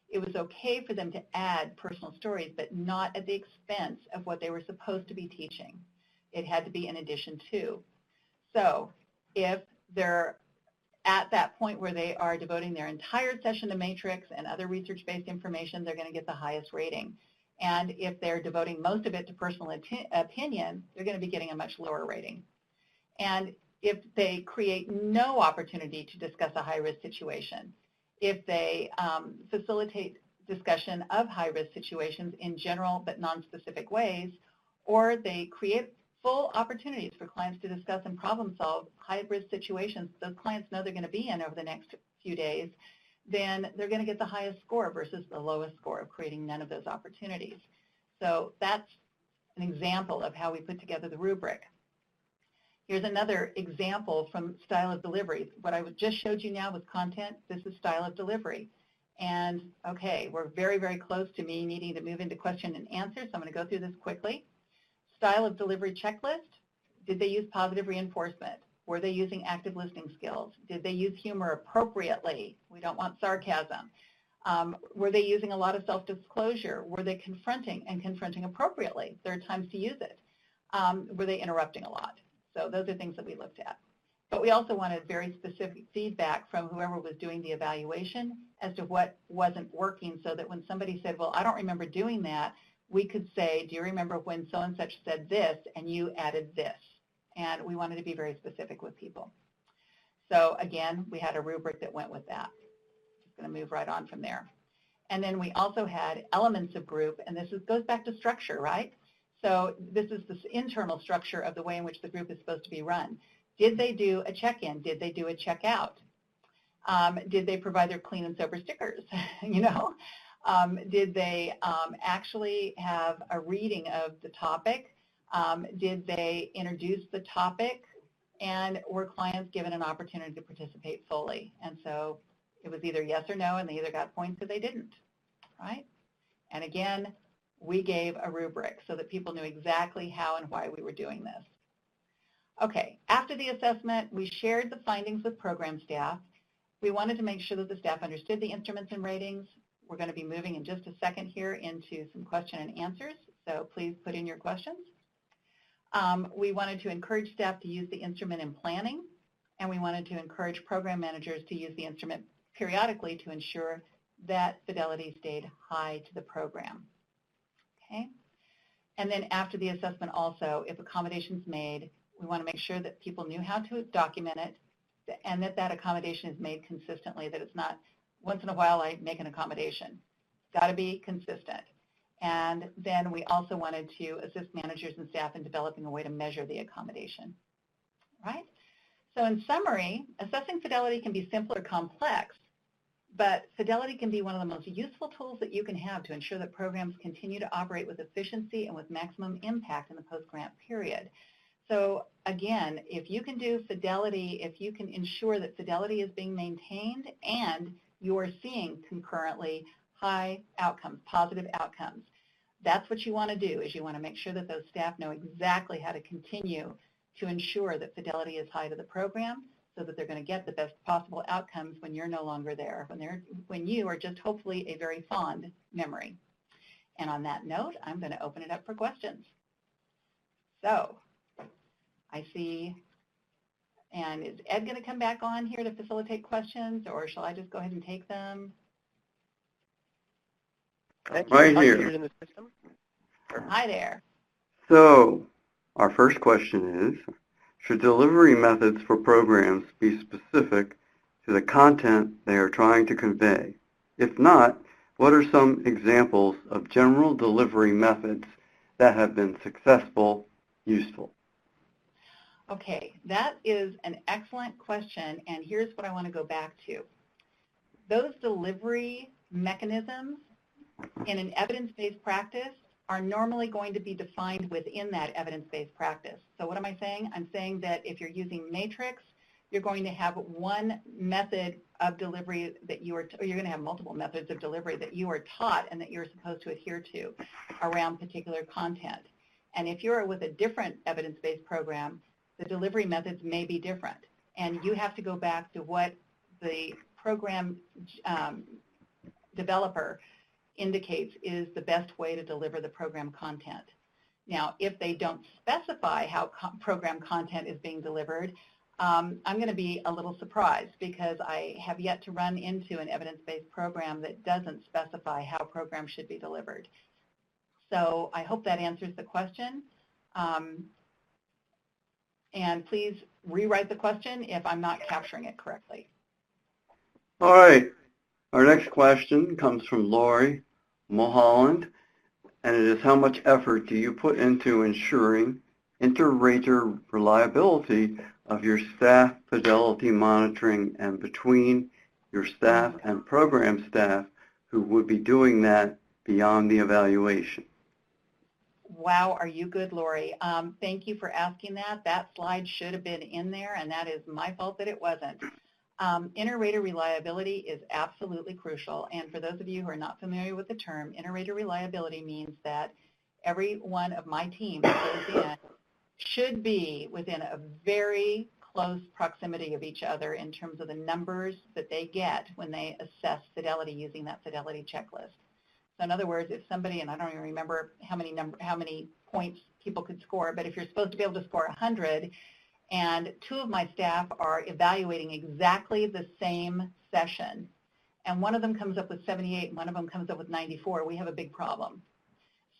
It was okay for them to add personal stories, but not at the expense of what they were supposed to be teaching. It had to be in addition to. So if they're at that point where they are devoting their entire session to Matrix and other research-based information, they're going to get the highest rating. And if they're devoting most of it to personal opinion, they're going to be getting a much lower rating. And if they create no opportunity to discuss a high-risk situation, if they facilitate discussion of high-risk situations in general but non-specific ways, or they create full opportunities for clients to discuss and problem-solve high-risk situations those clients know they're going to be in over the next few days, then they're going to get the highest score versus the lowest score of creating none of those opportunities. So that's an example of how we put together the rubric. Here's another example from style of delivery. What I just showed you now was content. This is style of delivery. And okay, we're very, very close to me needing to move into question and answer, so I'm going to go through this quickly. Style of delivery checklist. Did they use positive reinforcement? Were they using active listening skills? Did they use humor appropriately? We don't want sarcasm. Were they using a lot of self-disclosure? Were they confronting and confronting appropriately? There are times to use it. Were they interrupting a lot? So those are things that we looked at. But we also wanted very specific feedback from whoever was doing the evaluation as to what wasn't working, so that when somebody said, well, I don't remember doing that, we could say, do you remember when so-and-such said this and you added this? And we wanted to be very specific with people. So again, we had a rubric that went with that. Just going to move right on from there. And then we also had elements of group, and this goes back to structure, right? So this is the internal structure of the way in which the group is supposed to be run. Did they do a check-in? Did they do a check-out? Did they provide their clean and sober stickers? You know? Did they actually have a reading of the topic? Did they introduce the topic? And were clients given an opportunity to participate fully? And so it was either yes or no, and they either got points or they didn't, right? And again, we gave a rubric so that people knew exactly how and why we were doing this. Okay, after the assessment, we shared the findings with program staff. We wanted to make sure that the staff understood the instruments and ratings. We're going to be moving in just a second here into some question and answers, so please put in your questions. We wanted to encourage staff to use the instrument in planning, and we wanted to encourage program managers to use the instrument periodically to ensure that fidelity stayed high to the program. Okay? And then after the assessment also, if accommodations made, we want to make sure that people knew how to document it and that that accommodation is made consistently, that it's not once in a while I make an accommodation. It's got to be consistent. And then we also wanted to assist managers and staff in developing a way to measure the accommodation. Right? So in summary, assessing fidelity can be simple or complex, but fidelity can be one of the most useful tools that you can have to ensure that programs continue to operate with efficiency and with maximum impact in the post-grant period. So again, if you can do fidelity, if you can ensure that fidelity is being maintained and you are seeing concurrently high outcomes, positive outcomes, that's what you want to do, is you want to make sure that those staff know exactly how to continue to ensure that fidelity is high to the program so that they're going to get the best possible outcomes when you're no longer there, when you are just hopefully a very fond memory. And on that note, I'm going to open it up for questions. So I see, and is Ed going to come back on here to facilitate questions, or shall I just go ahead and take them? Thank you. Right here. Unmuted in the system. Hi there. So our first question is, should delivery methods for programs be specific to the content they are trying to convey? If not, what are some examples of general delivery methods that have been successful, useful? Okay, that is an excellent question, and here's what I want to go back to. Those delivery mechanisms in an evidence-based practice are normally going to be defined within that evidence-based practice. So what am I saying? I'm saying that if you're using Matrix, you're going to have one method of delivery that or you're going to have multiple methods of delivery that you are taught and that you're supposed to adhere to around particular content. And if you're with a different evidence-based program, the delivery methods may be different. And you have to go back to what the program developer indicates is the best way to deliver the program content. Now, if they don't specify how program content is being delivered, I'm going to be a little surprised because I have yet to run into an evidence-based program that doesn't specify how programs should be delivered. So I hope that answers the question. And please rewrite the question if I'm not capturing it correctly. All right. Our next question comes from Lori Mulholland, and it is, how much effort do you put into ensuring inter-rater reliability of your staff fidelity monitoring and between your staff and program staff who would be doing that beyond the evaluation? Wow, are you good, Lori? Thank you for asking that. That slide should have been in there, and that is my fault that it wasn't. Inter-rater reliability is absolutely crucial, and for those of you who are not familiar with the term, inter-rater reliability means that every one of my team that goes in should be within a very close proximity of each other in terms of the numbers that they get when they assess fidelity using that fidelity checklist. So in other words, if somebody, and I don't even remember how many points people could score, but if you're supposed to be able to score 100, and two of my staff are evaluating exactly the same session, and one of them comes up with 78 and one of them comes up with 94, we have a big problem.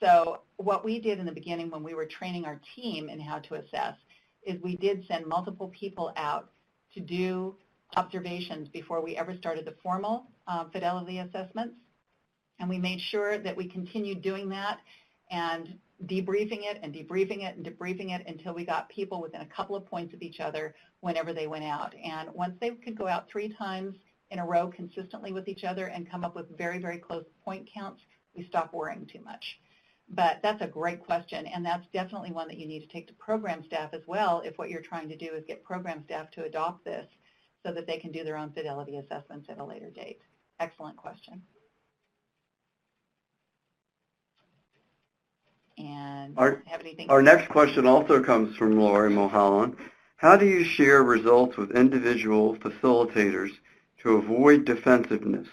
So what we did in the beginning when we were training our team in how to assess is we did send multiple people out to do observations before we ever started the formal fidelity assessments. And we made sure that we continued doing that and debriefing it and debriefing it and debriefing it until we got people within a couple of points of each other whenever they went out. And once they could go out 3 times in a row consistently with each other and come up with very, very close point counts, we stopped worrying too much. But that's a great question, and that's definitely one that you need to take to program staff as well if what you're trying to do is get program staff to adopt this so that they can do their own fidelity assessments at a later date. Excellent question. And have anything? Our next question also comes from Lori Mulholland. How do you share results with individual facilitators to avoid defensiveness?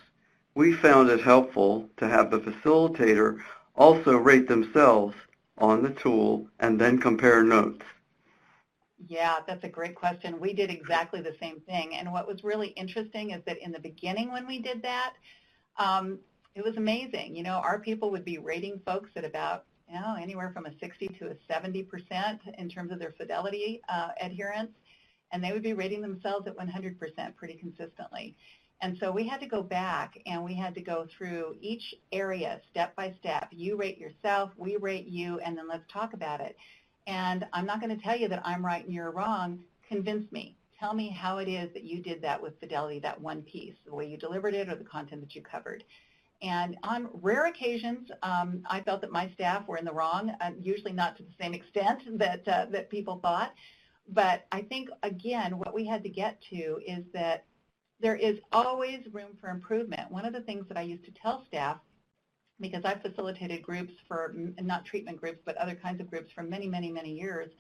We found it helpful to have the facilitator also rate themselves on the tool and then compare notes. Yeah, that's a great question. We did exactly the same thing. And what was really interesting is that in the beginning when we did that, it was amazing. You know, our people would be rating folks at about anywhere from a 60 to a 70% in terms of their fidelity adherence, and they would be rating themselves at 100% pretty consistently. And so we had to go back and we had to go through each area step by step. You rate yourself, we rate you, and then let's talk about it. And I'm not going to tell you that I'm right and you're wrong. Convince me. Tell me how it is that you did that with fidelity, that one piece, the way you delivered it or the content that you covered. And on rare occasions, I felt that my staff were in the wrong, usually not to the same extent that people thought. But I think, again, what we had to get to is that there is always room for improvement. One of the things that I used to tell staff because I've facilitated groups for, not treatment groups, but other kinds of groups for many, many, many years.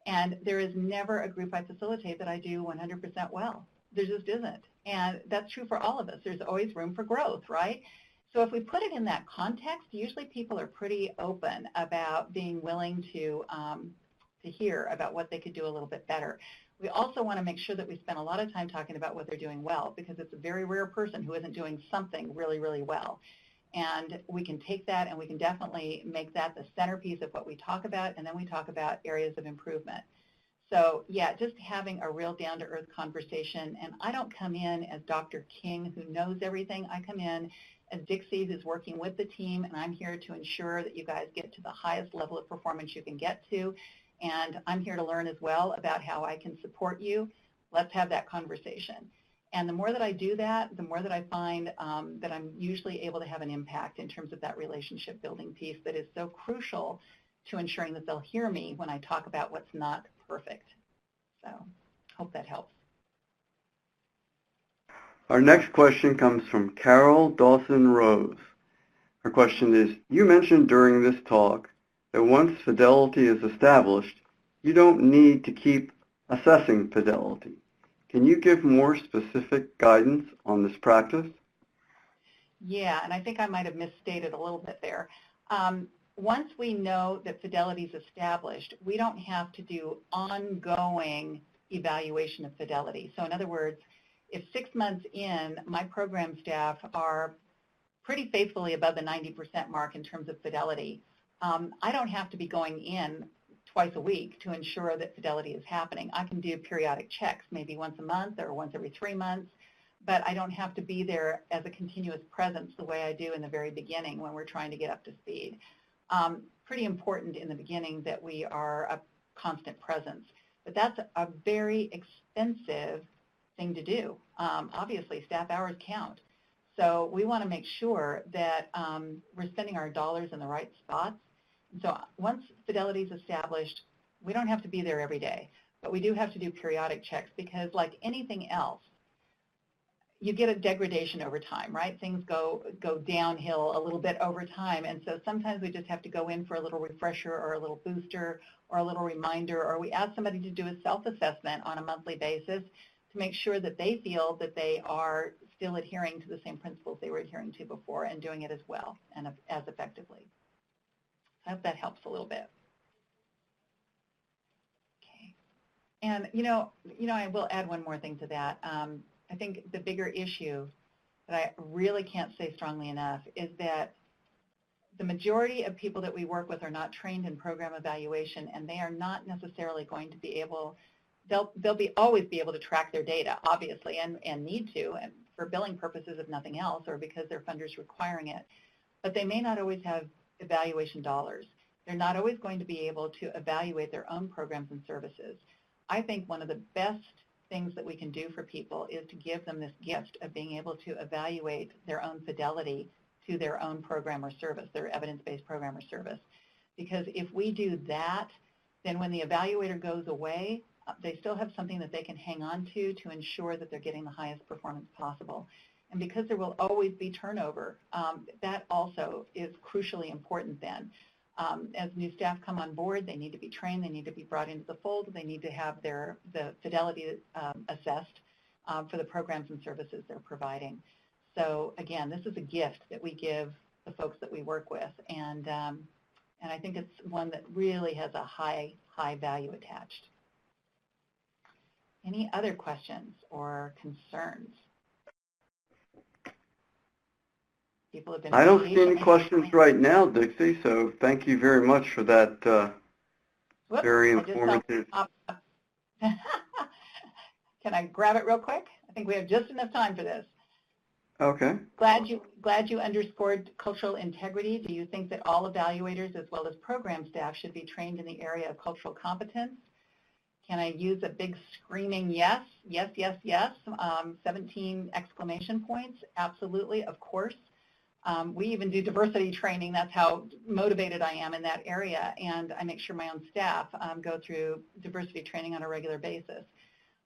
And there is never a group I facilitate that I do 100% well. There just isn't. And that's true for all of us. There's always room for growth, right? So if we put it in that context, usually people are pretty open about being willing to hear about what they could do a little bit better. We also want to make sure that we spend a lot of time talking about what they're doing well, because it's a very rare person who isn't doing something really, really well. And we can take that and we can definitely make that the centerpiece of what we talk about, and then we talk about areas of improvement. So yeah, just having a real down-to-earth conversation. And I don't come in as Dr. King, who knows everything. I come in as Dixie, who's working with the team, and I'm here to ensure that you guys get to the highest level of performance you can get to. And I'm here to learn as well about how I can support you. Let's have that conversation. And the more that I do that, the more that I find that I'm usually able to have an impact in terms of that relationship building piece that is so crucial to ensuring that they'll hear me when I talk about what's not perfect. So hope that helps. Our next question comes from Carol Dawson Rose. Her question is, you mentioned during this talk that once fidelity is established, you don't need to keep assessing fidelity. Can you give more specific guidance on this practice? Yeah, and I think I might have misstated a little bit there. Once we know that fidelity is established, we don't have to do ongoing evaluation of fidelity. So in other words, if 6 months in, my program staff are pretty faithfully above the 90% mark in terms of fidelity, I don't have to be going in twice a week to ensure that fidelity is happening. I can do periodic checks, maybe once a month or once every 3 months, but I don't have to be there as a continuous presence the way I do in the very beginning when we're trying to get up to speed. Pretty important in the beginning that we are a constant presence, but that's a very expensive thing to do. Obviously, staff hours count. So we want to make sure that we're spending our dollars in the right spots. And so once fidelity is established, we don't have to be there every day, but we do have to do periodic checks because like anything else, you get a degradation over time, right? Things go downhill a little bit over time. And so sometimes we just have to go in for a little refresher or a little booster or a little reminder, or we ask somebody to do a self-assessment on a monthly basis to make sure that they feel that they are still adhering to the same principles they were adhering to before and doing it as well and as effectively. I hope that helps a little bit. Okay. And, I will add one more thing to that. I think the bigger issue that I really can't say strongly enough is that the majority of people that we work with are not trained in program evaluation, and they are not necessarily going to be able, they'll always be able to track their data, obviously, and need to, and for billing purposes if nothing else, or because their funders requiring it. But they may not always have evaluation dollars. They're not always going to be able to evaluate their own programs and services. I think one of the best things that we can do for people is to give them this gift of being able to evaluate their own fidelity to their own program or service, their evidence-based program or service. Because if we do that, then when the evaluator goes away, they still have something that they can hang on to ensure that they're getting the highest performance possible. And because there will always be turnover, that also is crucially important then. As new staff come on board, they need to be trained, they need to be brought into the fold, they need to have the fidelity assessed for the programs and services they're providing. So again, this is a gift that we give the folks that we work with, and I think it's one that really has a high value attached. Any other questions or concerns? People have been. I don't see any questions right now, Dixie, so thank you very much for that very informative. Can I grab it real quick? I think we have just enough time for this. Okay. Glad you underscored cultural integrity. Do you think that all evaluators as well as program staff should be trained in the area of cultural competence? Can I use a big screaming yes, yes, yes, yes, 17 exclamation points? Absolutely, of course. We even do diversity training. That's how motivated I am in that area, and I make sure my own staff go through diversity training on a regular basis.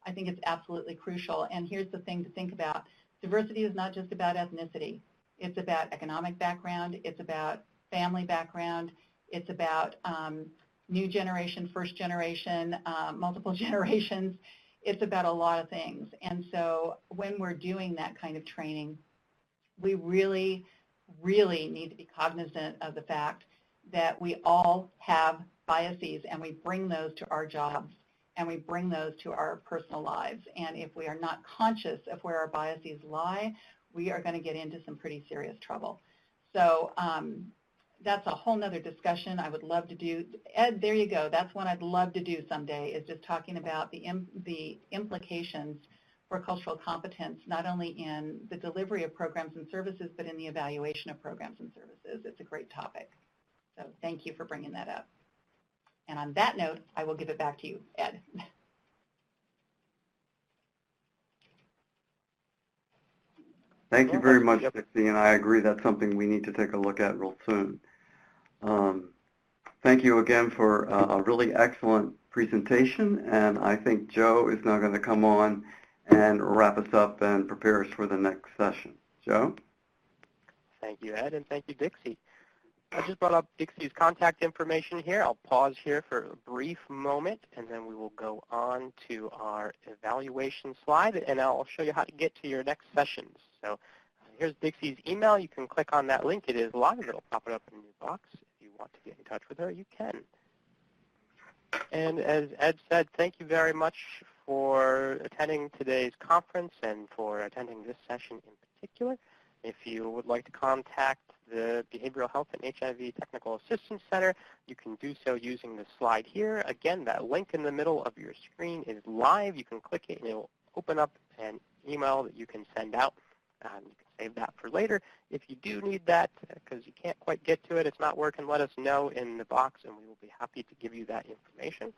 I think it's absolutely crucial, and here's the thing to think about. Diversity is not just about ethnicity. It's about economic background. It's about family background. It's about new generation, first generation, multiple generations. It's about a lot of things. And so when we're doing that kind of training, we really, really need to be cognizant of the fact that we all have biases, and we bring those to our jobs, and we bring those to our personal lives. And if we are not conscious of where our biases lie, we are going to get into some pretty serious trouble. So that's a whole nother discussion I would love to do. Ed, there you go. That's one I'd love to do someday, is just talking about the implications for cultural competence, not only in the delivery of programs and services, but in the evaluation of programs and services. It's a great topic. So thank you for bringing that up. And on that note, I will give it back to you, Ed. Thank you very much, Dixie, and I agree that's something we need to take a look at real soon. Thank you again for a really excellent presentation, and I think Joe is now going to come on and wrap us up and prepare us for the next session. Joe? Thank you, Ed, and thank you, Dixie. I just brought up Dixie's contact information here. I'll pause here for a brief moment, and then we will go on to our evaluation slide, and I'll show you how to get to your next sessions. So here's Dixie's email. You can click on that link. It is live. It'll pop it up in your box. If you want to get in touch with her, you can. And as Ed said, thank you very much for attending today's conference and for attending this session in particular. If you would like to contact the Behavioral Health and HIV Technical Assistance Center, you can do so using the slide here. Again, that link in the middle of your screen is live. You can click it and it will open up an email that you can send out. You can save that for later. If you do need that because you can't quite get to it, it's not working, let us know in the box and we will be happy to give you that information.